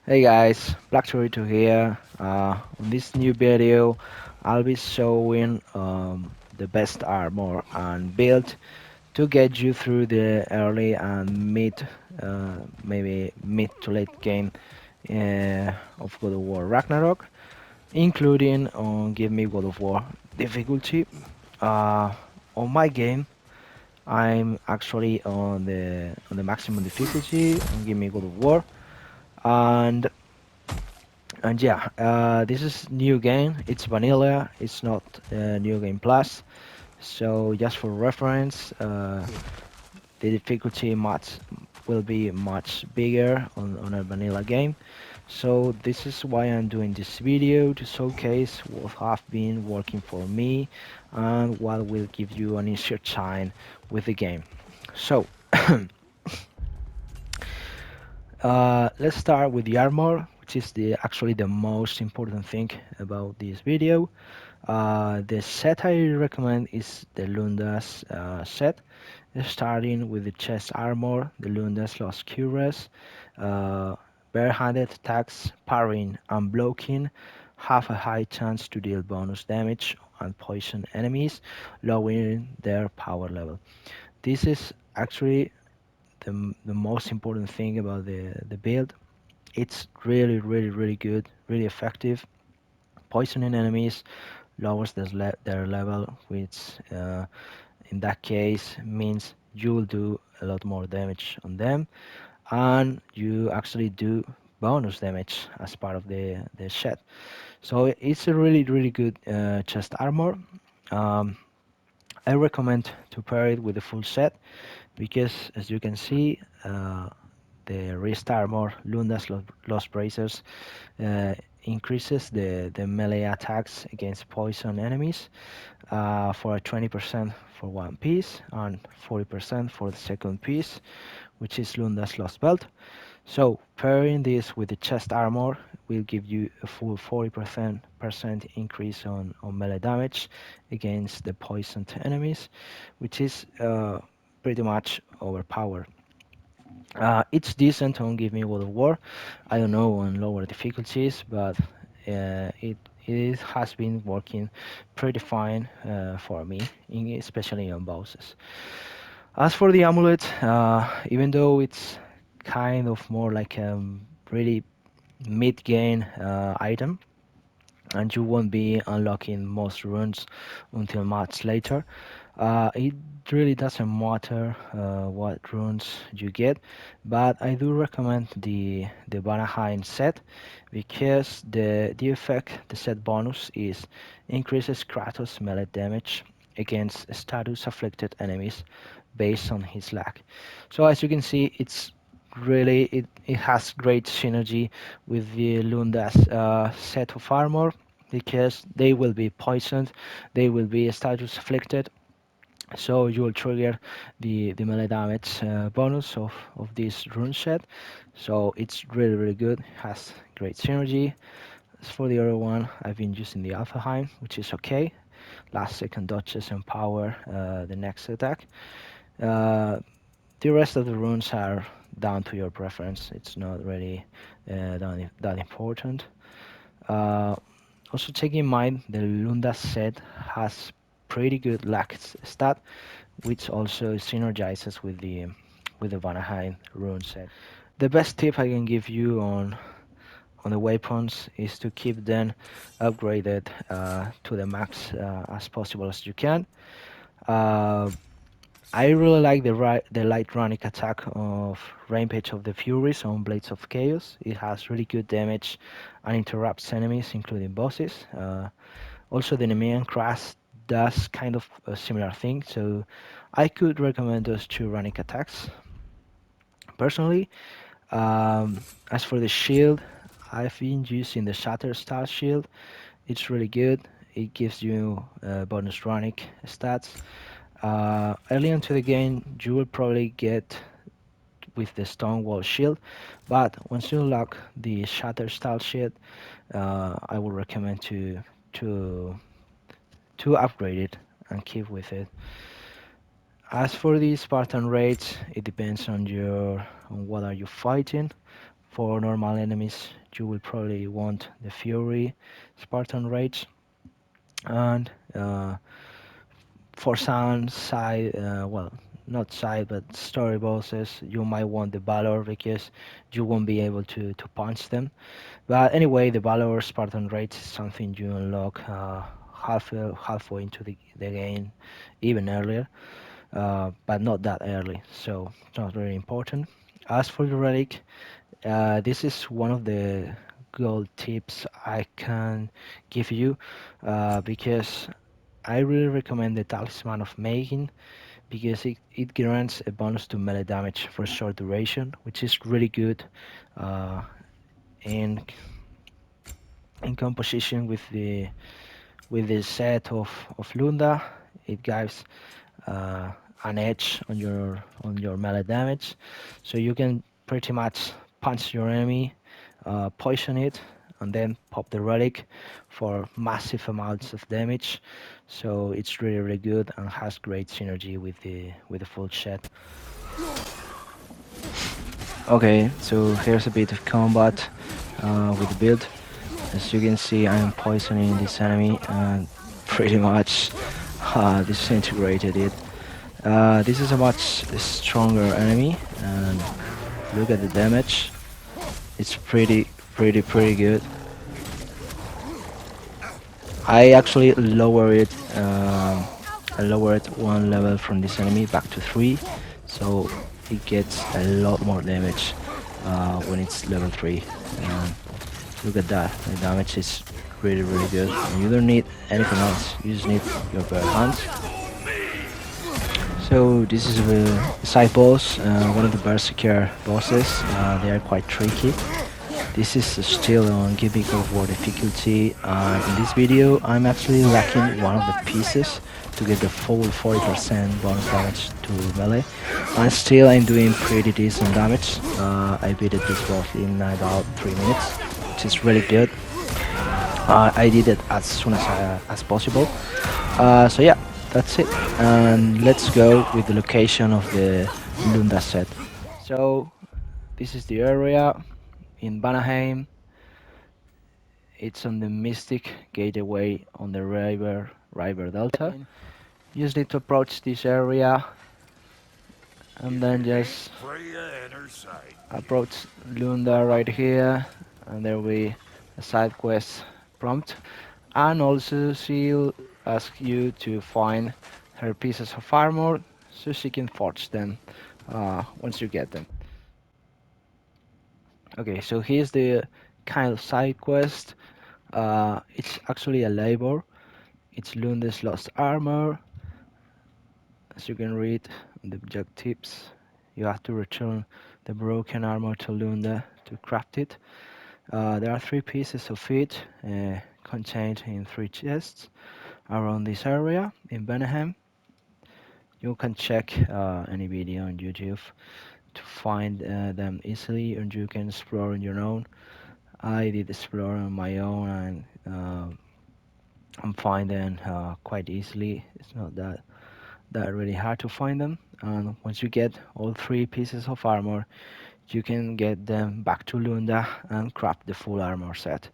Hey guys, Black Torito here. On this new video, I'll be showing the best armor and build to get you through the early and maybe mid to late game of God of War Ragnarok, including on Give Me God of War difficulty. Uh, on my game, I'm actually on the maximum difficulty on Give Me God of War, and yeah, this is new game. It's vanilla. It's not new game plus. So just for reference, the difficulty much will be much bigger on a vanilla game. So this is why I'm doing this video to showcase what have been working for me and what will give you an easier time with the game. So let's start with the armor, which is the actually the most important thing about this video. The set I recommend is the Lunda's set, starting with the chest armor, the Lunda's Los Cures, barehanded attacks, parrying, and blocking have a high chance to deal bonus damage and poison enemies, lowering their power level. This is actually the most important thing about the build. It's really good, really effective. Poisoning enemies lowers their level, which in that case means you will do a lot more damage on them, and you actually do bonus damage as part of the set. So it's a really good chest armor. Um, I recommend to pair it with the full set because, as you can see, the wrist armor, Lunda's Lost Bracers, uh, increases the melee attacks against poison enemies for a 20% for one piece and 40% for the second piece, which is Lunda's Lost Belt. So pairing this with the chest armor will give you a full 40% increase on melee damage against the poisoned enemies, which is pretty much overpowered. It's decent on Give Me World of War. I don't know on lower difficulties, but it has been working pretty fine for me, especially on bosses. As for the amulet, even though it's kind of more like a really mid-game item, and you won't be unlocking most runes until much later. It really doesn't matter what runes you get, but I do recommend the Vanaheim set because the effect the set bonus is increases Kratos melee damage against status afflicted enemies based on his lag. So as you can see, it has great synergy with the Lunda's set of armor because they will be poisoned, they will be status afflicted, so you will trigger the melee damage bonus of this rune set. So it's really good, has great synergy. As for the other one, I've been using the Alphaheim, which is okay. Last second dodges empower the next attack. Uh, the rest of the runes are down to your preference. It's not really that important. Uh, Also take in mind the Lunda set has pretty good stat, which also synergizes with the Vanaheim rune set. The best tip I can give you on the weapons is to keep them upgraded to the max as possible as you can. Uh, I really like the light runic attack of Rampage of the Furies on Blades of Chaos. It has really good damage and interrupts enemies, including bosses. Also, the Nemean Crash does kind of a similar thing, so I could recommend those two runic attacks personally. As for the shield, I've been using the Shatter Star Shield. It's really good. It gives you bonus runic stats. Early into the game, you will probably get with the Stonewall Shield, but once you unlock the Shatter Style Shield, I would recommend to to upgrade it and keep with it. As for the Spartan raids, it depends on what are you fighting. For normal enemies, you will probably want the Fury, Spartan Rage, and for some side, well, not side, but story bosses, you might want the Valor because you won't be able to punch them. But anyway, the Valor Spartan Rage is something you unlock halfway into the game, even earlier, but not that early, so it's not very important. As for the relic, this is one of the gold tips I can give you, because I really recommend the Talisman of Making because it grants a bonus to melee damage for a short duration, which is really good uh, in in composition with the set of Lunda. It gives uh, an edge on your melee damage, so you can pretty much punch your enemy, poison it, and then pop the relic for massive amounts of damage. So it's really really good and has great synergy with the full set. Okay, so here's a bit of combat with the build. As you can see, I am poisoning this enemy and pretty much disintegrated it. This is a much stronger enemy, and look at the damage. It's pretty good. I actually lower it. I lowered one level from this enemy back to 3, so it gets a lot more damage when it's level 3. And look at that. The damage is really good. And you don't need anything else. You just need your bare hands. So this is the side boss, one of the Berserker bosses. They are quite tricky. This is still on God of War difficulty. In this video, I'm actually lacking one of the pieces to get the full 40% bonus damage to melee. And still, I'm doing pretty decent damage. I beat this boss in about 3 minutes, which is really good. I did it as soon as possible. So yeah, that's it. And let's go with the location of the Lunda set. So this is the area in Vanaheim. It's on the Mystic Gateway on the River Delta. You just need to approach this area and then just approach Lunda right here, and there will be a side quest prompt. And also she'll ask you to find her pieces of armor so she can forge them once you get them. Okay, so here's the kind of side quest. It's actually a labor. It's Lunda's lost armor. As you can read on the objectives, you have to return the broken armor to Lunda to craft it. There are 3 pieces of it contained in 3 chests around this area in Benham. You can check any video on YouTube to find them easily, and you can explore on your own. I did explore on my own, and I'm finding quite easily. It's not that really hard to find them. And once you get all 3 pieces of armor, you can get them back to Lunda and craft the full armor set.